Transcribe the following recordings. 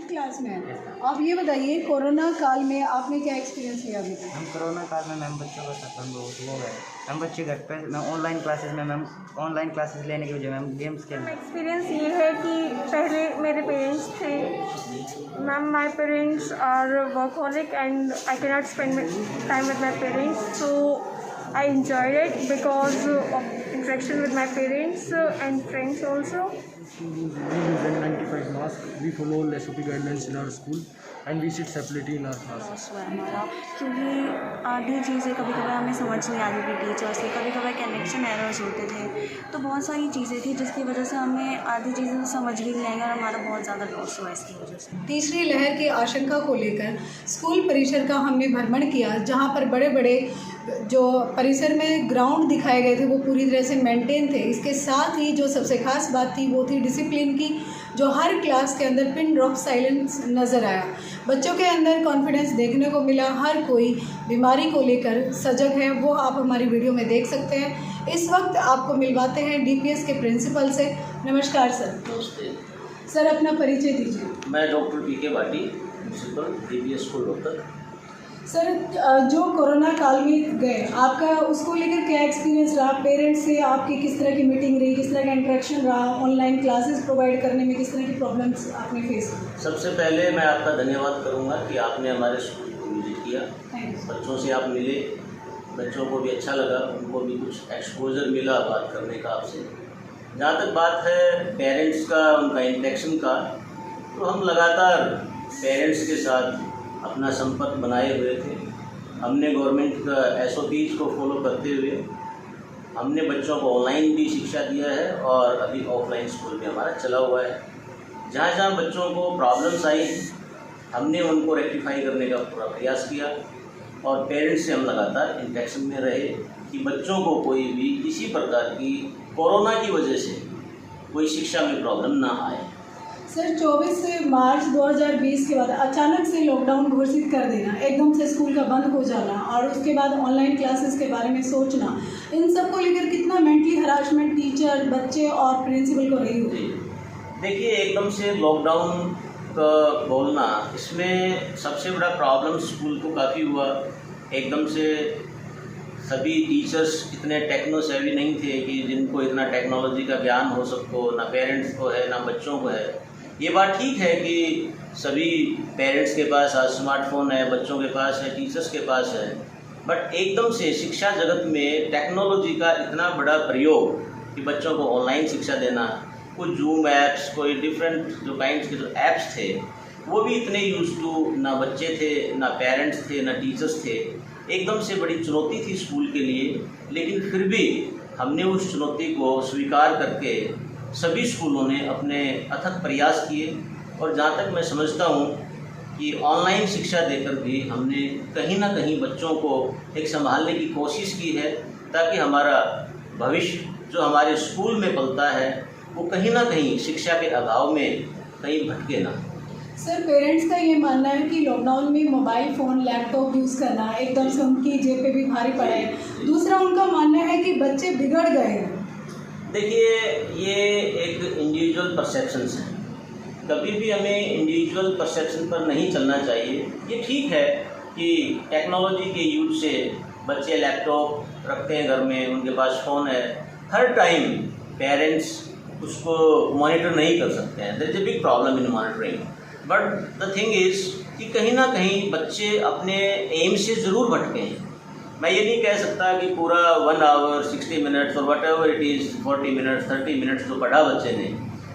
Class में आप ये बताइए, कोरोना काल में आपने क्या एक्सपीरियंस लिया अभी तक? हम कोरोना काल में मैम बच्चों का सत्संग बहुत हो गए। हम बच्चे घर पे मैं ऑनलाइन क्लासेस में मैम ऑनलाइन क्लासेस लेने की वजह मैम गेम्स खेलना। एक्सपीरियंस ये है कि पहले मेरे पेरेंट्स थे ma'am, my parents are workaholic and I can not spend time with my parents, so I enjoyed it because of interaction with my parents and friends also. We use N95 mask. We follow all SOP guidelines in our school and we sit separately in our class. हुआ है हमारा, क्योंकि आधी चीज़ें कभी कभार हमें समझ नहीं आती थी टीचर से, कभी कभार कनेक्शन एरर्स होते थे, तो बहुत सारी चीज़ें थी जिसकी वजह से हमें आधी चीज़ें समझ भी नहीं आई और हमारा बहुत ज़्यादा लॉस हुआ इसकी वजह से। तीसरी लहर की आशंका को लेकर स्कूल परिसर का हमने भ्रमण किया, जहां पर बड़े बड़े जो परिसर में ग्राउंड दिखाए गए थे वो पूरी तरह से मेंटेन थे। इसके साथ ही जो सबसे खास बात थी वो थी डिसिप्लिन की, जो हर क्लास के अंदर पिन ड्रॉप साइलेंस नज़र आया। बच्चों के अंदर कॉन्फिडेंस देखने को मिला, हर कोई बीमारी को लेकर सजग है, वो आप हमारी वीडियो में देख सकते हैं। इस वक्त आपको मिलवाते हैं डीपीएस के प्रिंसिपल से। नमस्कार सर। नमस्ते सर, अपना परिचय दीजिए। मैं doctor P K Bhati, principal DPS school Rohtak. Sir, जो कोरोना काल में गए, आपका उसको लेकर क्या एक्सपीरियंस रहा? पेरेंट्स से आपकी किस तरह की मीटिंग रही, किस तरह का इंटरेक्शन रहा, ऑनलाइन क्लासेस प्रोवाइड करने में किस तरह की प्रॉब्लम्स आपने फेस की? सबसे पहले मैं आपका धन्यवाद करूंगा कि आपने हमारे स्कूल को विजिट किया, बच्चों से आप मिले, बच्चों को भी अच्छा लगा, उनको भी कुछ एक्सपोजर मिला बात करने का आपसे। जहाँ तक बात है पेरेंट्स का, उनका इंटरेक्शन का, तो हम लगातार पेरेंट्स के साथ अपना संपर्क बनाए हुए थे। हमने गवर्नमेंट का SOPs को फॉलो करते हुए हमने बच्चों को ऑनलाइन भी शिक्षा दिया है और अभी ऑफलाइन स्कूल भी हमारा चला हुआ है। जहाँ जहाँ बच्चों को प्रॉब्लम्स आई हमने उनको रेक्टिफाई करने का पूरा प्रयास किया और पेरेंट्स से हम लगातार इंटरेक्शन में रहे कि बच्चों को कोई भी किसी प्रकार की कोरोना की वजह से कोई शिक्षा में प्रॉब्लम ना आए। सर, 24 मार्च 2020 के बाद अचानक से लॉकडाउन घोषित कर देना, एकदम से स्कूल का बंद हो जाना और उसके बाद ऑनलाइन क्लासेस के बारे में सोचना, इन सब को लेकर कितना मेंटली हरासमेंट टीचर, बच्चे और प्रिंसिपल को रही होगी? देखिए, एकदम से लॉकडाउन का बोलना, इसमें सबसे बड़ा प्रॉब्लम स्कूल को काफ़ी हुआ। एकदम से सभी टीचर्स इतने टेक्नो सेवी नहीं थे कि जिनको इतना टेक्नोलॉजी का ज्ञान हो सको, ना पेरेंट्स को है ना बच्चों को है। ये बात ठीक है कि सभी पेरेंट्स के पास आज स्मार्टफोन है, बच्चों के पास है, टीचर्स के पास है, बट एकदम से शिक्षा जगत में टेक्नोलॉजी का इतना बड़ा प्रयोग कि बच्चों को ऑनलाइन शिक्षा देना, कुछ जूम ऐप्स, कोई डिफरेंट जो काइंड्स के जो ऐप्स थे वो भी इतने यूज टू ना बच्चे थे, ना पेरेंट्स थे, ना टीचर्स थे। एकदम से बड़ी चुनौती थी स्कूल के लिए, लेकिन फिर भी हमने उस चुनौती को स्वीकार करके सभी स्कूलों ने अपने अथक प्रयास किए और जहाँ तक मैं समझता हूँ कि ऑनलाइन शिक्षा देकर भी हमने कहीं ना कहीं बच्चों को एक संभालने की कोशिश की है, ताकि हमारा भविष्य जो हमारे स्कूल में पलता है वो कहीं ना कहीं शिक्षा के अभाव में कहीं भटके ना। सर, पेरेंट्स का ये मानना है कि लॉकडाउन में मोबाइल फ़ोन, लैपटॉप यूज़ करना एकदम से उनकी जेब पे भी भारी पड़ा है। दूसरा उनका मानना है कि बच्चे बिगड़ गए हैं। देखिए, ये एक इंडिविजुअल परसेप्शंस है, कभी भी हमें इंडिविजुअल परसेप्शन पर नहीं चलना चाहिए। ये ठीक है कि टेक्नोलॉजी के यूज से बच्चे लैपटॉप रखते हैं घर में, उनके पास फ़ोन है, हर टाइम पेरेंट्स उसको मॉनिटर नहीं कर सकते हैं। There is a big problem in monitoring, but the thing is कि कहीं ना कहीं बच्चे अपने एम से ज़रूर भटके हैं। मैं ये नहीं कह सकता कि पूरा 1 आवर 60 मिनट्स और what ever it is 40 minutes 30 minutes जो पढ़ा बच्चे ने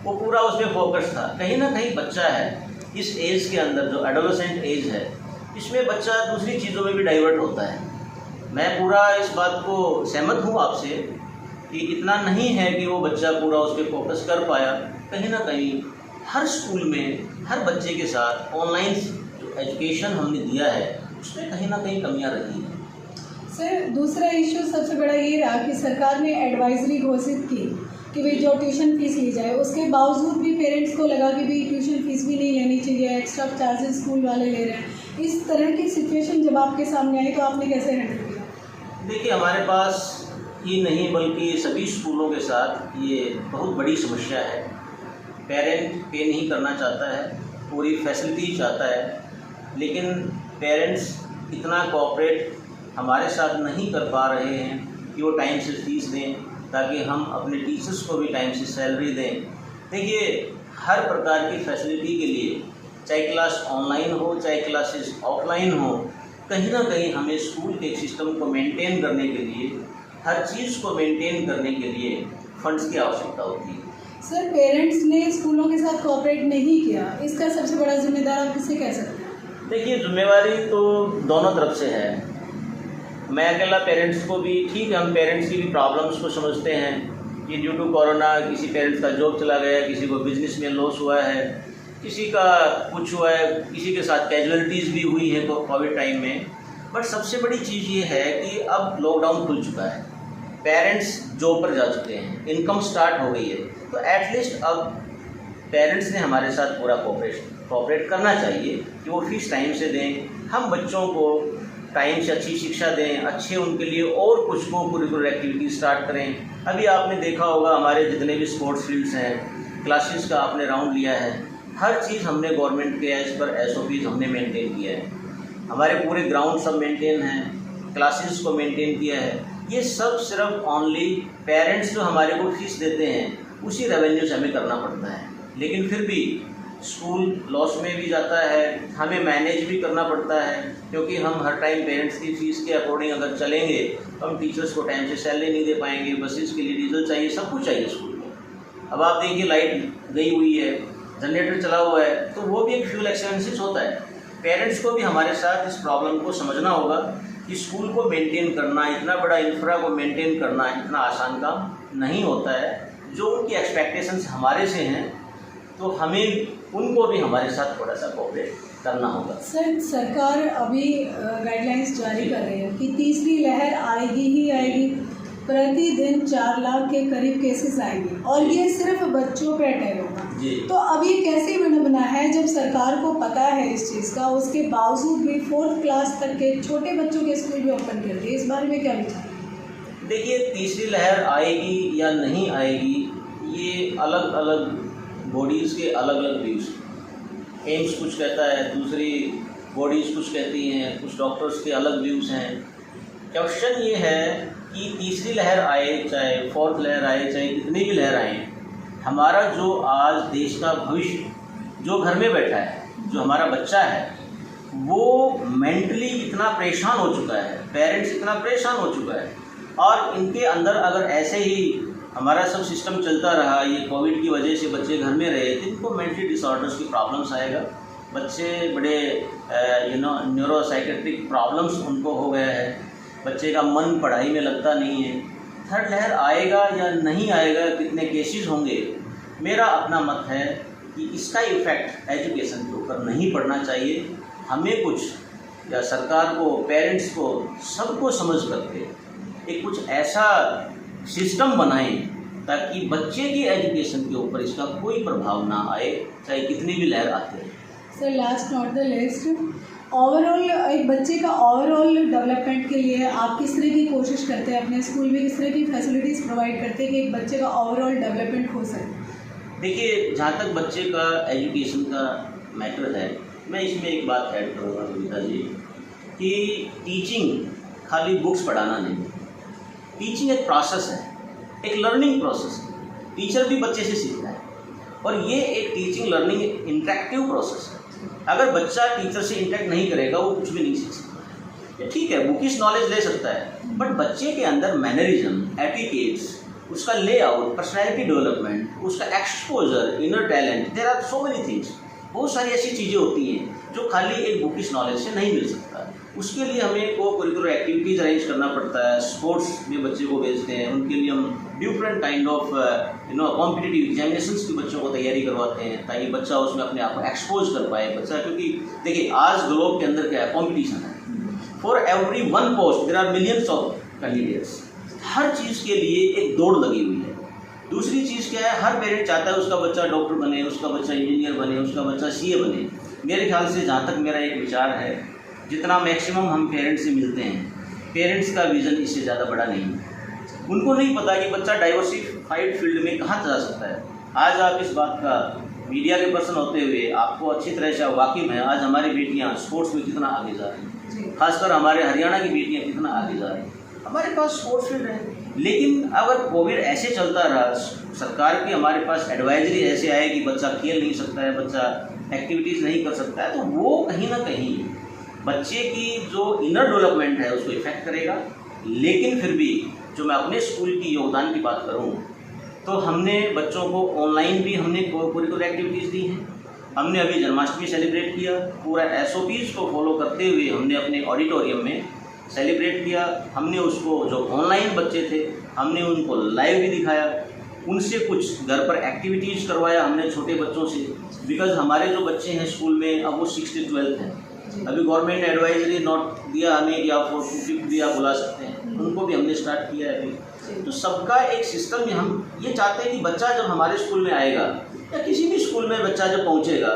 वो पूरा उसमें फोकस था। कहीं ना कहीं बच्चा है इस एज के अंदर, जो एडोलेसेंट एज है, इसमें बच्चा दूसरी चीज़ों में भी डाइवर्ट होता है। मैं पूरा इस बात को सहमत हूँ आपसे कि इतना नहीं है कि वो बच्चा पूरा उस पर फोकस कर पाया। कहीं ना कहीं हर स्कूल में हर बच्चे के साथ ऑनलाइन जो एजुकेशन हमने दिया है उसमें कहीं ना कहीं कमियां रही हैं। सर, दूसरा इशू सबसे बड़ा ये रहा कि सरकार ने एडवाइजरी घोषित की कि भाई जो ट्यूशन फीस ली जाए, उसके बावजूद भी पेरेंट्स को लगा कि भाई ट्यूशन फीस भी नहीं लेनी चाहिए, एक्स्ट्रा चार्जेस स्कूल वाले ले रहे हैं। इस तरह की सिचुएशन जब आपके सामने आई तो आपने कैसे हैंडल किया? देखिए, हमारे पास ही नहीं बल्कि सभी स्कूलों के साथ ये बहुत बड़ी समस्या है। पेरेंट पे नहीं करना चाहता है, पूरी फैसिलिटी चाहता है, लेकिन पेरेंट्स इतना कोऑपरेट हमारे साथ नहीं कर पा रहे हैं कि वो टाइम से फीस दें ताकि हम अपने टीचर्स को भी टाइम से सैलरी दें। देखिए, हर प्रकार की फैसिलिटी के लिए, चाहे क्लास ऑनलाइन हो चाहे क्लासेस ऑफलाइन हो, कहीं ना कहीं हमें स्कूल के सिस्टम को मेंटेन करने के लिए, हर चीज़ को मेंटेन करने के लिए फंड्स की आवश्यकता होती है। सर, पेरेंट्स ने स्कूलों के साथ कोऑपरेट नहीं किया, इसका सबसे बड़ा जिम्मेदार आप किसे कह सकते हैं? देखिए, जिम्मेवारी तो दोनों तरफ से है। मैं अकेला पेरेंट्स को भी, ठीक है, हम पेरेंट्स की भी प्रॉब्लम्स को समझते हैं कि ड्यू टू कोरोना किसी पेरेंट्स का जॉब चला गया, किसी को बिजनेस में लॉस हुआ है, किसी का कुछ हुआ है, किसी के साथ कैजुअलिटीज़ भी हुई है कोविड टाइम में। बट सबसे बड़ी चीज़ ये है कि अब लॉकडाउन खुल चुका है, पेरेंट्स जॉब पर जा चुके हैं, इनकम स्टार्ट हो गई है, तो एटलीस्ट अब पेरेंट्स ने हमारे साथ पूरा कोऑपरेट करना चाहिए कि वो फीस टाइम से दें, हम बच्चों को टाइम से अच्छी शिक्षा दें, अच्छे उनके लिए और कुछ को करिकुलर एक्टिविटी स्टार्ट करें। अभी आपने देखा होगा हमारे जितने भी स्पोर्ट्स फील्ड्स हैं, क्लासेस का आपने राउंड लिया है, हर चीज़ हमने गवर्नमेंट के एज पर SOPs हमने मेंटेन किया है। हमारे पूरे ग्राउंड सब मेंटेन हैं, क्लासेस को मेंटेन किया है। ये सब सिर्फ ओनली पेरेंट्स जो हमारे को फीस देते हैं उसी रेवेन्यू से हमें करना पड़ता है, लेकिन फिर भी स्कूल लॉस में भी जाता है, हमें मैनेज भी करना पड़ता है, क्योंकि हम हर टाइम पेरेंट्स की फ़ीस के अकॉर्डिंग अगर चलेंगे तो हम टीचर्स को टाइम से सैलरी नहीं दे पाएंगे, बसेस के लिए डीजल चाहिए, सब कुछ चाहिए स्कूल में। अब आप देखिए, लाइट गई हुई है, जनरेटर चला हुआ है, तो वो भी एक फ्यूल एक्सपेंसेस होता है। पेरेंट्स को भी हमारे साथ इस प्रॉब्लम को समझना होगा कि स्कूल को मेंटेन करना, इतना बड़ा इंफ्रा को मेंटेन करना इतना आसान काम नहीं होता है। जो उनकी एक्सपेक्टेशंस हमारे से हैं, तो हमें उनको भी हमारे साथ थोड़ा सा कोऑपरेट करना होगा। सर, सरकार अभी गाइडलाइंस जारी कर रही है कि तीसरी लहर आएगी ही आएगी, प्रतिदिन 4 लाख के करीब केसेस आएंगे और ये सिर्फ बच्चों पे अटैक होगा। तो अब ये कैसे बना है जब सरकार को पता है इस चीज़ का, उसके बावजूद भी 4th क्लास तक के छोटे बच्चों के स्कूल भी ओपन कर दिए, इस बारे में क्या विचार? देखिए, तीसरी लहर आएगी या नहीं आएगी, ये अलग अलग बॉडीज़ के अलग अलग व्यूज़। एम्स कुछ कहता है, दूसरी बॉडीज़ कुछ कहती हैं, कुछ डॉक्टर्स के अलग व्यूज़ हैं। क्वेश्चन ये है कि तीसरी लहर आए चाहे 4th लहर आए चाहे कितनी भी लहर आए, हमारा जो आज देश का भविष्य जो घर में बैठा है, जो हमारा बच्चा है, वो मेंटली इतना परेशान हो चुका है, पेरेंट्स इतना परेशान हो चुका है, और इनके अंदर अगर ऐसे ही हमारा सब सिस्टम चलता रहा, ये कोविड की वजह से बच्चे घर में रहे, तो इनको मेंटली डिसऑर्डर्स की प्रॉब्लम्स आएगा। बच्चे बड़े न्यूरोसाइकेट्रिक प्रॉब्लम्स उनको हो गया है, बच्चे का मन पढ़ाई में लगता नहीं है। 3rd लहर आएगा या नहीं आएगा, कितने केसेस होंगे, मेरा अपना मत है कि इसका इफ़ेक्ट एजुकेशन के ऊपर नहीं पड़ना चाहिए। हमें कुछ, या सरकार को, पेरेंट्स को, सबको समझ करके एक कुछ ऐसा सिस्टम बनाएं ताकि बच्चे की एजुकेशन के ऊपर इसका कोई प्रभाव ना आए, चाहे कितनी भी लहर आती है। Sir, last not the list, overall एक बच्चे का ओवरऑल डेवलपमेंट के लिए आप किस तरह की कोशिश करते हैं, अपने स्कूल में किस तरह की फैसिलिटीज़ प्रोवाइड करते हैं कि एक बच्चे का ओवरऑल डेवलपमेंट हो सके? देखिए, जहाँ तक बच्चे का एजुकेशन का मैटर है, मैं इसमें एक बात ऐड करूँगा कविता जी, कि टीचिंग खाली बुक्स पढ़ाना नहीं, टीचिंग एक प्रोसेस है, एक लर्निंग प्रोसेस है। टीचर भी बच्चे से सीखता है और ये एक टीचिंग लर्निंग इंटरेक्टिव प्रोसेस है। अगर बच्चा टीचर से इंटरेक्ट नहीं करेगा, वो कुछ भी नहीं सीख सकता। ठीक है, बुकिश नॉलेज ले सकता है, बट बच्चे के अंदर मैनरिज्म, एटिकेट्स, उसका लेआउट, पर्सनैलिटी डेवलपमेंट, उसका exposure, inner talent, there are so many things. बहुत सारी ऐसी चीज़ें होती हैं जो खाली एक बुकिश नॉलेज से नहीं मिल सकता। उसके लिए हमें को करिकुलर एक्टिविटीज़ अरेंज करना पड़ता है। स्पोर्ट्स में बच्चे को भेजते हैं, उनके लिए हम different kind of competitive examinations की बच्चों को तैयारी करवाते हैं ताकि बच्चा उसमें अपने आप को एक्सपोज कर पाए बच्चा। क्योंकि देखिए आज ग्लोब के अंदर क्या है, कॉम्पिटिशन है। For every one post there are millions of candidates. हर चीज़ के लिए एक दौड़ लगी हुई है। दूसरी चीज़ क्या है, हर पेरेंट चाहता है उसका बच्चा डॉक्टर बने, उसका बच्चा इंजीनियर बने, उसका बच्चा सीए बने। मेरे ख्याल से जहाँ तक मेरा एक विचार है, जितना मैक्सिमम हम पेरेंट्स से मिलते हैं, पेरेंट्स का विज़न इससे ज़्यादा बड़ा नहीं है। उनको नहीं पता कि बच्चा डाइवर्सिफाइड फील्ड में कहाँ जा सकता है। आज आप इस बात का मीडिया के पर्सन होते हुए आपको अच्छी तरह से वाकिफ है, आज हमारी बेटियाँ स्पोर्ट्स में कितना आगे जा रही हैं। खासकर हमारे हरियाणा की बेटियाँ कितना आगे जा रही हैं। हमारे पास स्पोर्ट्स फील्ड है, लेकिन अगर कोविड ऐसे चलता रहा, सरकार की हमारे पास एडवाइजरी ऐसे आए कि बच्चा खेल नहीं सकता है, बच्चा एक्टिविटीज़ नहीं कर सकता है, तो वो कहीं ना कहीं बच्चे की जो इनर डेवलपमेंट है उसको इफेक्ट करेगा। लेकिन फिर भी जो मैं अपने स्कूल की योगदान की बात करूं तो हमने बच्चों को ऑनलाइन भी हमने करिकुलर एक्टिविटीज़ दी हैं। हमने अभी जन्माष्टमी सेलिब्रेट किया, पूरा SOPs को फॉलो करते हुए हमने अपने ऑडिटोरियम में सेलिब्रेट किया। हमने उसको जो ऑनलाइन बच्चे थे हमने उनको लाइव भी दिखाया, उनसे कुछ घर पर एक्टिविटीज़ करवाया हमने छोटे बच्चों से। बिकॉज हमारे जो बच्चे हैं स्कूल में अब वो 6th से 12th हैं। अभी गवर्नमेंट ने एडवाइजरी नोट दिया हमें कि आप 4th to 5th भी आप बुला सकते हैं, उनको भी हमने स्टार्ट किया है अभी। तो सबका एक सिस्टम में हम ये चाहते हैं कि बच्चा जब हमारे स्कूल में आएगा या किसी भी स्कूल में बच्चा जब पहुँचेगा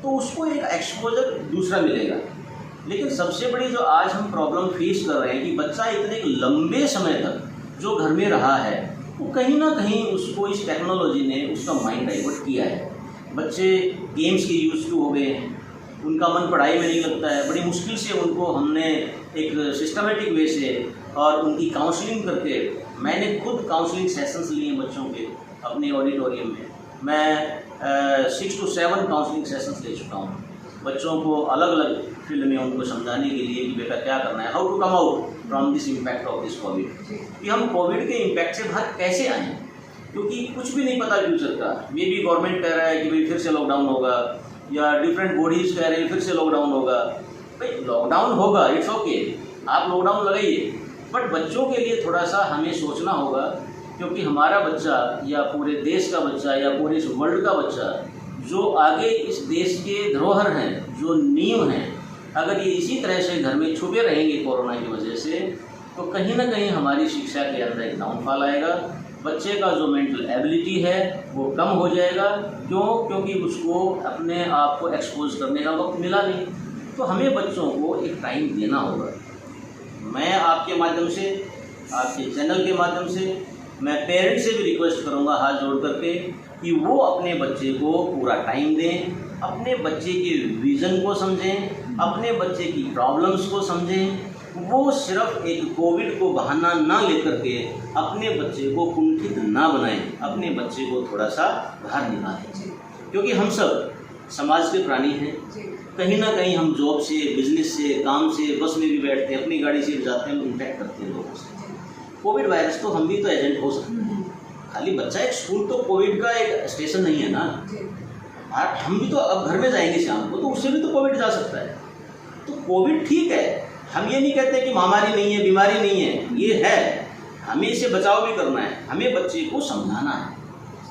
तो उसको एक एक्सपोजर दूसरा मिलेगा। लेकिन सबसे बड़ी जो आज हम प्रॉब्लम फेस कर रहे हैं कि बच्चा इतने लंबे समय तक जो घर में रहा है वो कहीं ना कहीं उसको इस टेक्नोलॉजी ने उसका माइंड डाइवर्ट किया है। बच्चे गेम्स के यूज टू हो गए हैं, उनका मन पढ़ाई में नहीं लगता है। बड़ी मुश्किल से उनको हमने एक सिस्टमेटिक वे से और उनकी काउंसलिंग करके, मैंने खुद काउंसलिंग सेशंस लिए हैं बच्चों के अपने ऑडिटोरियम में। मैं 6 to 7 काउंसलिंग सेशंस ले चुका हूँ बच्चों को अलग अलग फील्ड में उनको समझाने के लिए कि बेटा क्या करना है, how to come out from this impact of this Covid, कि हम कोविड के इम्पैक्ट से बाहर कैसे आएँ। क्योंकि कुछ भी नहीं पता फ्यूचर का। मे बी गवर्नमेंट कह रहा है कि भाई फिर से लॉकडाउन होगा, या डिफरेंट बॉडीज़ कह रहे हैं फिर से लॉकडाउन होगा। भाई लॉकडाउन होगा, इट्स ओके, आप लॉकडाउन लगाइए, बट बच्चों के लिए थोड़ा सा हमें सोचना होगा। क्योंकि हमारा बच्चा या पूरे देश का बच्चा या पूरे इस वर्ल्ड का बच्चा जो आगे इस देश के धरोहर हैं, जो नींव हैं, अगर ये इसी तरह से घर में छुपे रहेंगे कोरोना की वजह से, तो कहीं ना कहीं हमारी शिक्षा के अंदर एक डाउनफॉल आएगा। बच्चे का जो मेंटल एबिलिटी है वो कम हो जाएगा। क्यों? क्योंकि उसको अपने आप को एक्सपोज करने का वक्त मिला नहीं। तो हमें बच्चों को एक टाइम देना होगा। मैं आपके माध्यम से, आपके चैनल के माध्यम से, मैं पेरेंट्स से भी रिक्वेस्ट करूंगा हाथ जोड़ करके कि वो अपने बच्चे को पूरा टाइम दें, अपने बच्चे के विज़न को समझें, अपने बच्चे की प्रॉब्लम्स को समझें। वो सिर्फ एक कोविड को बहाना ना लेकर के अपने बच्चे को कुंठित ना बनाएं, अपने बच्चे को थोड़ा सा बाहर निकालें। क्योंकि हम सब समाज के प्राणी हैं। कहीं ना कहीं हम जॉब से, बिजनेस से, काम से, बस में भी बैठते हैं, अपनी गाड़ी से भी जाते हैं, हम इंटरेक्ट करते हैं लोगों से। कोविड वायरस तो हम भी तो एजेंट हो सकते हैं। खाली बच्चा एक स्कूल तो कोविड का एक स्टेशन नहीं है ना। हम भी तो अब घर में जाएंगे शाम को, तो उससे भी तो कोविड जा सकता है। तो कोविड ठीक है, हम ये नहीं कहते कि महामारी नहीं है, बीमारी नहीं है, ये है। हमें इससे बचाव भी करना है। हमें बच्चे को समझाना है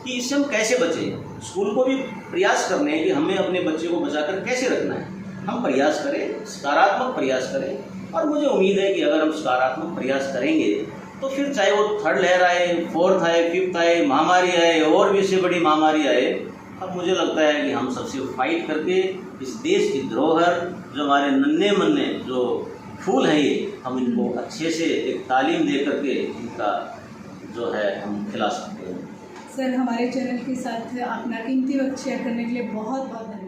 कि इससे हम कैसे बचें। स्कूल को भी प्रयास करने हैं कि हमें अपने बच्चे को बचाकर कैसे रखना है। हम प्रयास करें, सकारात्मक प्रयास करें। और मुझे उम्मीद है कि अगर हम सकारात्मक प्रयास करेंगे तो फिर चाहे वो 3rd लहर आए, 4th आए, 5th आए, महामारी आए और भी इससे बड़ी महामारी आए, अब मुझे लगता है कि हम सबसे फाइट करके इस देश की धरोहर, जो हमारे नन्हे मुन्ने जो फूल हैं, ये हम इनको अच्छे से एक तालीम दे करके इनका जो है हम खिला सकते हैं। सर, हमारे चैनल के साथ अपना कीमती वक्त शेयर करने के लिए बहुत बहुत धन्यवाद।